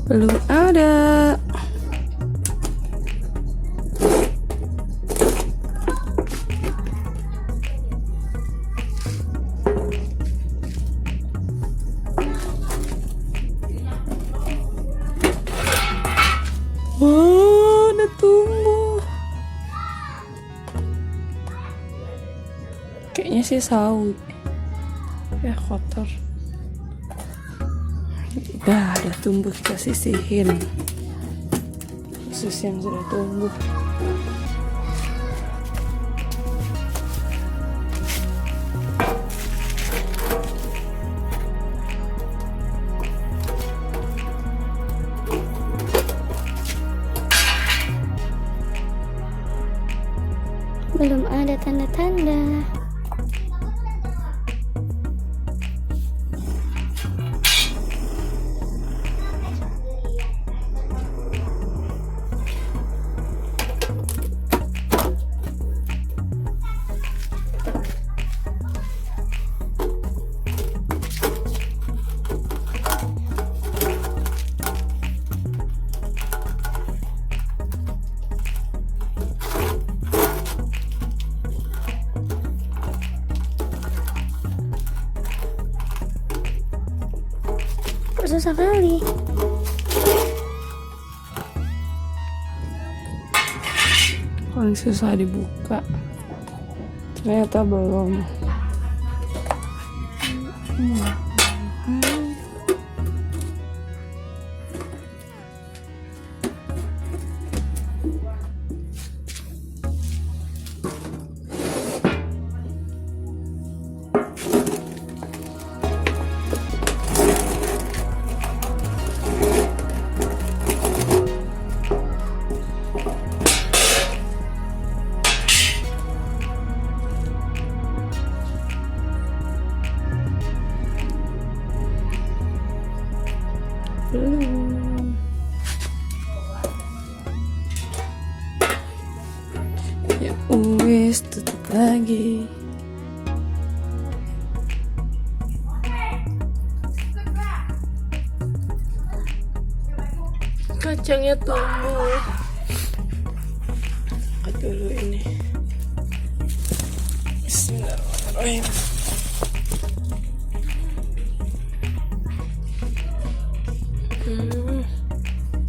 Belum ada. Wah, ada tumbuh. Kayaknya sih sawi. Ya kotor. Udah ada tumbuh, kita sisihin. Khusus yang sudah tumbuh. Belum ada tanda-tanda. Susah kali. Paling susah dibuka. Ternyata belum. Ya wis, tutup lagi. Kacangnya tumbuh. Angkat dulu ini. Bismillahirrahmanirrahim.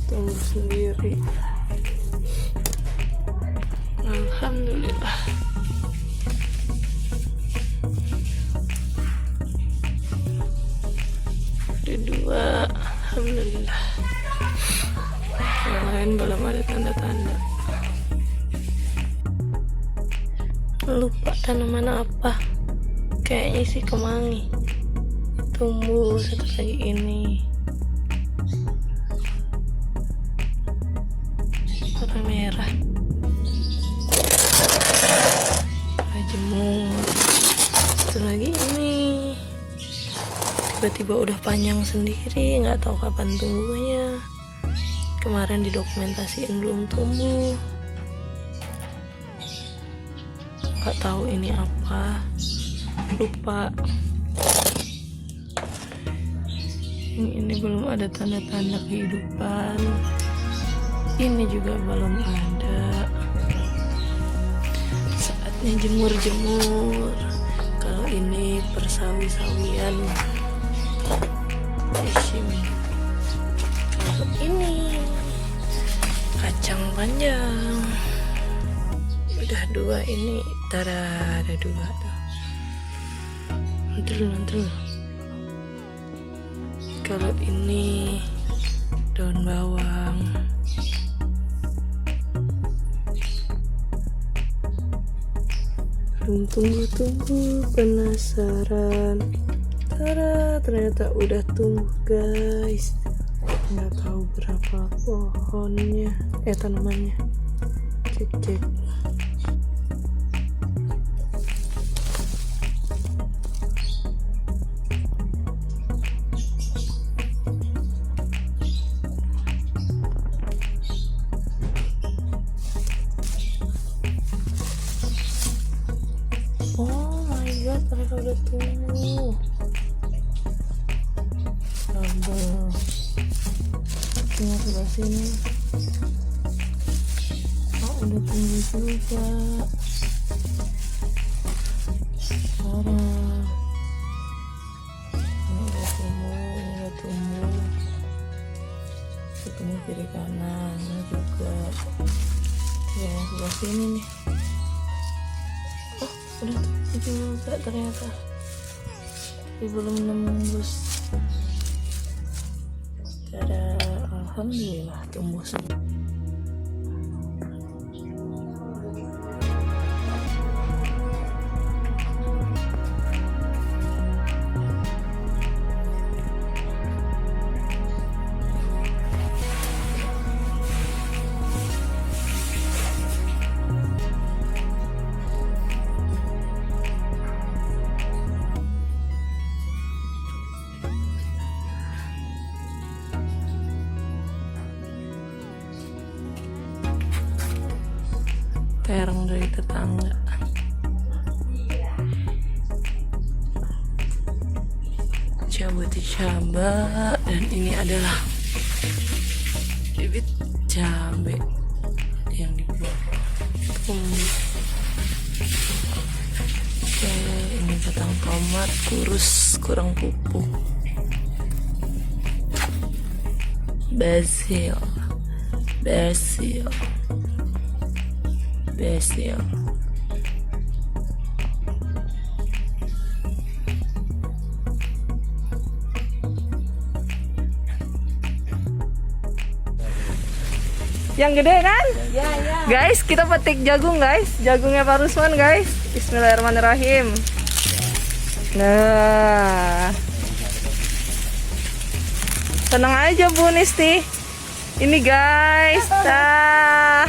Tumbuh sendiri. Alhamdulillah. Ada 2. Alhamdulillah. Yang lain belum ada tanda-tanda. Lupa tanaman apa. Kayaknya sih kemangi. Tumbuh satu lagi ini. Warna merah. Jemur. Satu lagi ini. Tiba-tiba udah panjang sendiri, nggak tahu kapan tumbuhnya. Kemarin didokumentasiin belum tumbuh. Nggak tahu ini apa. Lupa. Ini belum ada tanda-tanda kehidupan. Ini juga belum ada. Saatnya jemur-jemur. Kalau ini persawi-sawian. Kalau ini kacang panjang. Udah 2 ini. Tada, ada 2 tuh. Mantul. Kalau ini daun bawang. Tunggu penasaran. Tada, ternyata udah tumbuh guys. Nggak tahu berapa pohonnya, tanamannya. Cek. Oh my god, ternyata udah tumbuh. Sambal. sebelah sini. Oh, udah tumbuh juga. Sekarang ini udah tumbuh. Ketemu kiri kanan, ini juga. Ya, yang sebelah sini nih. Oh, udah tumbuh juga ternyata. Tapi belum nembus. Tada, alhamdulillah tumbuh semua. Terong dari tetangga. Coba dicoba, dan ini adalah bibit cabai yang dibuat tumbuh. Oke, ini batang tomat kurus kurang pupuk. Basil. Yang gede kan? Ya. Guys, kita petik jagung guys. Jagungnya Pak Rusman guys. Bismillahirrahmanirrahim. Nah. Tenang aja Bu Nisti. Ini guys. Dah.